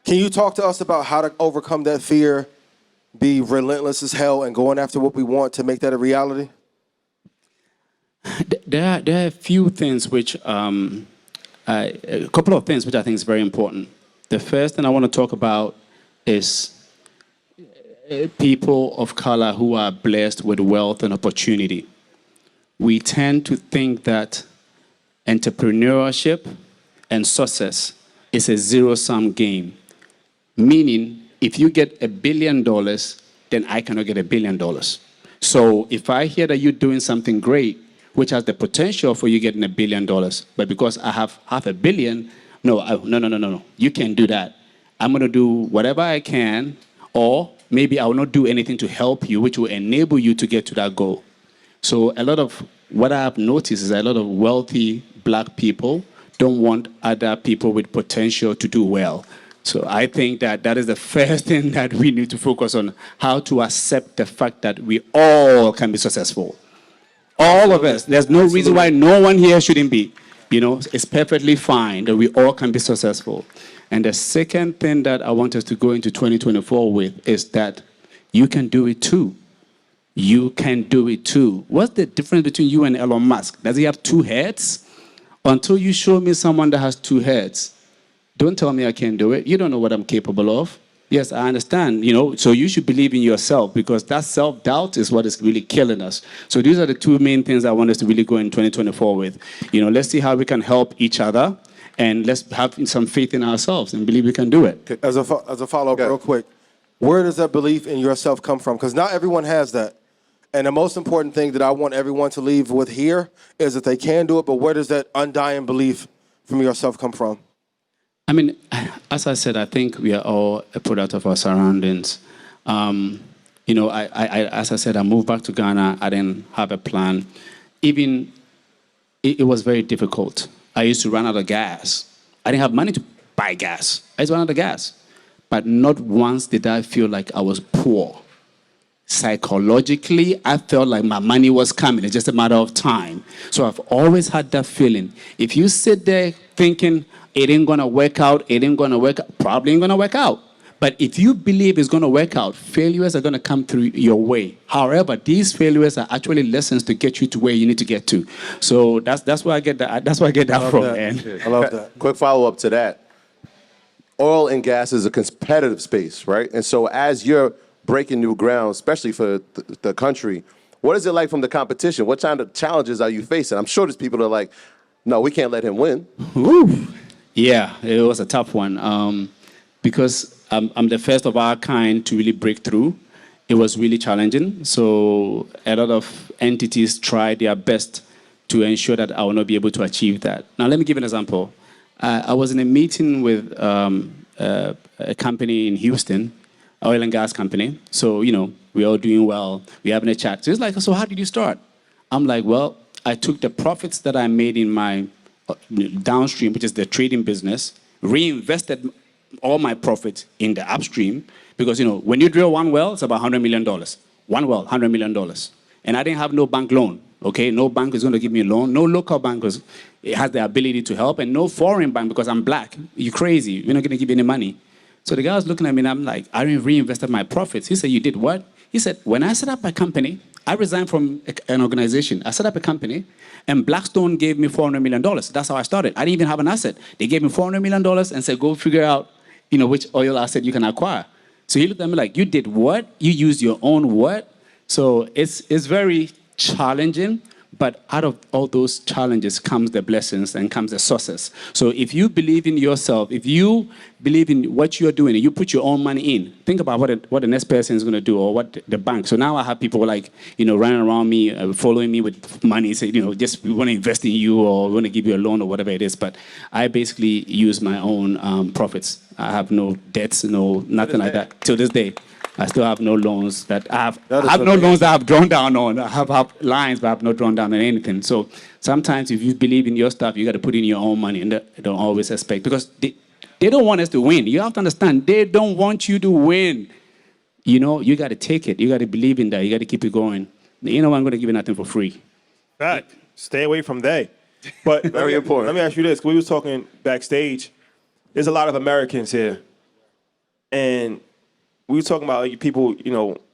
Can you talk to us about how to overcome that fear, be relentless as hell, and going after what we want to make that a reality? There are a few things which, a couple of things which I think is very important. The first thing I want to talk about is people of color who are blessed with wealth and opportunity. We tend to think that entrepreneurship and success is a zero-sum game, meaning if you get $1 billion, then I cannot get $1 billion. So if I hear that you're doing something great, which has the potential for you getting $1 billion, but because I have $500 million, no, you can't do that. I'm going to do whatever I can, or maybe I will not do anything to help you, which will enable you to get to that goal. So a lot of what I have noticed is a lot of wealthy black people don't want other people with potential to do well. So I think that that is the first thing that we need to focus on, how to accept the fact that we all can be successful. All of us. There's no reason why no one here shouldn't be. You know, it's perfectly fine that we all can be successful. And the second thing that I want us to go into 2024 with is that you can do it too. You can do it too. What's the difference between you and Elon Musk? Does he have two heads? Until you show me someone that has two heads, don't tell me I can't do it. You don't know what I'm capable of. Yes, I understand, you know, so you should believe in yourself, because that self-doubt is what is really killing us. So these are the two main things I want us to really go in 2024 with. You know, let's see how we can help each other, and let's have some faith in ourselves and believe we can do it. Okay. As a follow-up, real quick, where does that belief in yourself come from? Because not everyone has that. And the most important thing that I want everyone to leave with here is that they can do it, but where does that undying belief from yourself come from? I mean, as I said, I think we are all a product of our surroundings. You know, as I said, I moved back to Ghana. I didn't have a plan. Even, it was very difficult. I used to run out of gas. I didn't have money to buy gas. I used to run out of gas. But not once did I feel like I was poor. Psychologically, I felt like my money was coming. It's just a matter of time. So I've always had that feeling. If you sit there thinking, it ain't going to work out, probably ain't going to work out. But if you believe it's going to work out, failures are going to come through your way. However, these failures are actually lessons to get you to where you need to get to. So that's where I get that. That's where I get that from, man. I love that. Quick follow-up to that. Oil and gas is a competitive space, right? And so as you're breaking new ground, especially for the country, what is it like from the competition? What kind of challenges are you facing? I'm sure there's people that are like, no, we can't let him win. Ooh. Yeah, it was a tough one, because I'm the first of our kind to really break through. It was really challenging. So a lot of entities tried their best to ensure that I will not be able to achieve that. Now, let me give an example. I was in a meeting with a company in Houston, oil and gas company. So, you know, we're all doing well. We're having a chat. So it's like, so how did you start? I'm like, well, I took the profits that I made in my downstream, which is the trading business, reinvested all my profits in the upstream, because, you know, when you drill one well, it's about $100 million. One well, $100 million. And I didn't have no bank loan, okay? No bank is going to give me a loan. No local bank, because it has the ability to help, and no foreign bank, because I'm black. You're crazy. You're not going to give me any money. So the guy was looking at me, and I'm like, I reinvested my profits. He said, you did what? He said, when I set up my company, I resigned from an organization. I set up a company, and Blackstone gave me $400 million. That's how I started. I didn't even have an asset. They gave me $400 million and said, go figure out, you know, which oil asset you can acquire. So he looked at me like, you did what? You used your own what? So it's very challenging, but out of all those challenges comes the blessings and comes the success. So if you believe in yourself, if you believe in what you're doing and you put your own money in, think about what the next person is going to do, or what the bank. So now I have people like, you know, running around me, following me with money, say, you know, just we want to invest in you, or we want to give you a loan, or whatever it is. But I basically use my own profits. I have no debts, nothing like that till this day. I still have no loans that I have no loans that I've drawn down on. I have lines, but I have not drawn down on anything. So sometimes if you believe in your stuff, you got to put in your own money, and they don't always expect, because they don't want us to win. You have to understand, they don't want you to win. You know, you got to take it. You got to believe in that. You got to keep it going. You know, I'm going to give you nothing for free. Right. Stay away from they. But Very important. Let me ask you this. We was talking backstage. There's a lot of Americans here. and we were talking about like, people,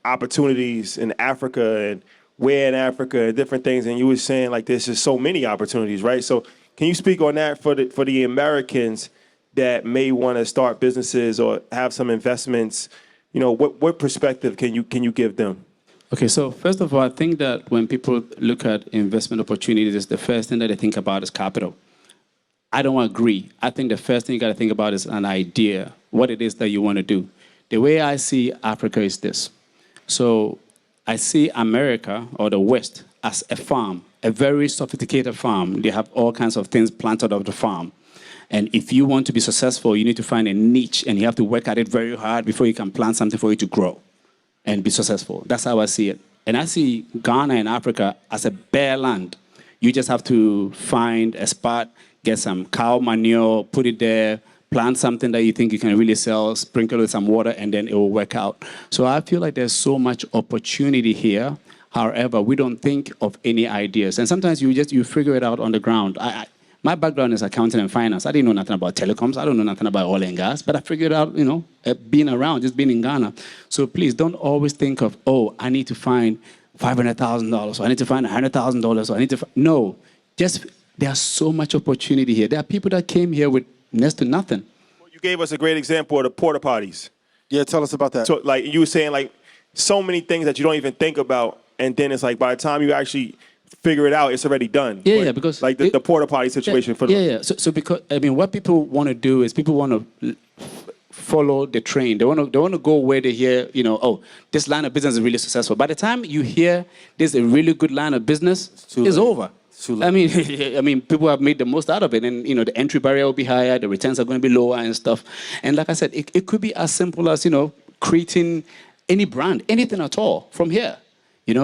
opportunities in Africa and where in Africa and different things, and you were saying like there's just so many opportunities, right? So can you speak on that for the Americans that may want to start businesses or have some investments? What perspective can you give them? Okay, so first of all, I think that when people look at investment opportunities, the first thing that they think about is capital. I don't agree. I think the first thing you got to think about is an idea, what it is that you want to do. The way I see Africa is this. So I see America or the West as a farm, a very sophisticated farm. They have all kinds of things planted off the farm. And if you want to be successful, you need to find a niche and you have to work at it very hard before you can plant something for it to grow and be successful. That's how I see it. And I see Ghana and Africa as a bare land. You just have to find a spot, get some cow manure, put it there, plant something that you think you can really sell, sprinkle with some water, and then it will work out. So I feel like there's so much opportunity here. However, we don't think of any ideas. And sometimes you figure it out on the ground. My background is accounting and finance. I didn't know nothing about telecoms. I don't know nothing about oil and gas, but I figured out, being around, just being in Ghana. So please don't always think of, I need to find $500,000, or I need to find $100,000, or I need to no. There's so much opportunity here. There are people that came here with next to nothing. Well, you gave us a great example of the porta potties. Yeah, tell us about that. So like you were saying, like so many things that you don't even think about, and then it's like by the time you actually figure it out, it's already done. Yeah, because like the porta potty situation for the So because what people want to do is people want to follow the train. They want to go where they hear, this line of business is really successful. By the time you hear this is a really good line of business, it's over. I mean, people have made the most out of it, and the entry barrier will be higher, the returns are going to be lower and stuff. And like I said, it could be as simple as creating any brand, anything at all from here.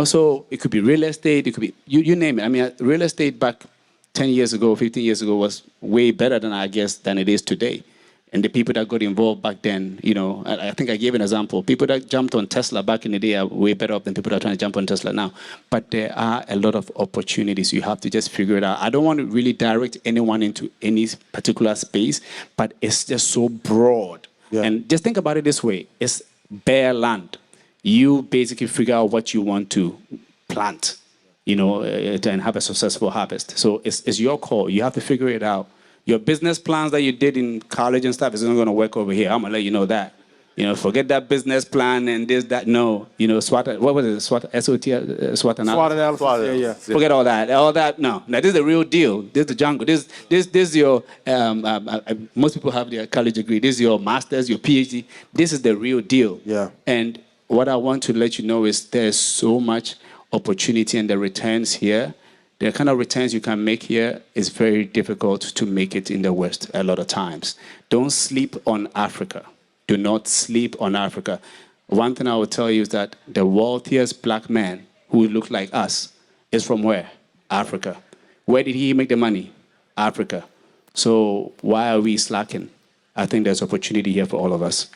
So it could be real estate, it could be you name it. I mean, real estate back 10 years ago, 15 years ago was way better than it is today. And the people that got involved back then, I think I gave an example. People that jumped on Tesla back in the day are way better off than people that are trying to jump on Tesla now. But there are a lot of opportunities. You have to just figure it out. I don't want to really direct anyone into any particular space, but it's just so broad. Yeah. And just think about it this way. It's bare land. You basically figure out what you want to plant, and have a successful harvest. So it's your call. You have to figure it out. Your business plans that you did in college and stuff is not going to work over here. I'm going to let you know that. Forget that business plan and this, that. No. SWOT, what was it? SWOT, S-O-T, SWOT analysis. SWOT analysis. Yeah. Forget all that. All that, no. Now, this is the real deal. This is the jungle. This is your, most people have their college degree. This is your master's, your PhD. This is the real deal. Yeah. And what I want to let you know is there's so much opportunity and the returns here. The kind of returns you can make here is very difficult to make it in the West a lot of times. Don't sleep on Africa. Do not sleep on Africa. One thing I will tell you is that the wealthiest black man who look like us is from where? Africa. Where did he make the money? Africa. So why are we slacking? I think there's opportunity here for all of us.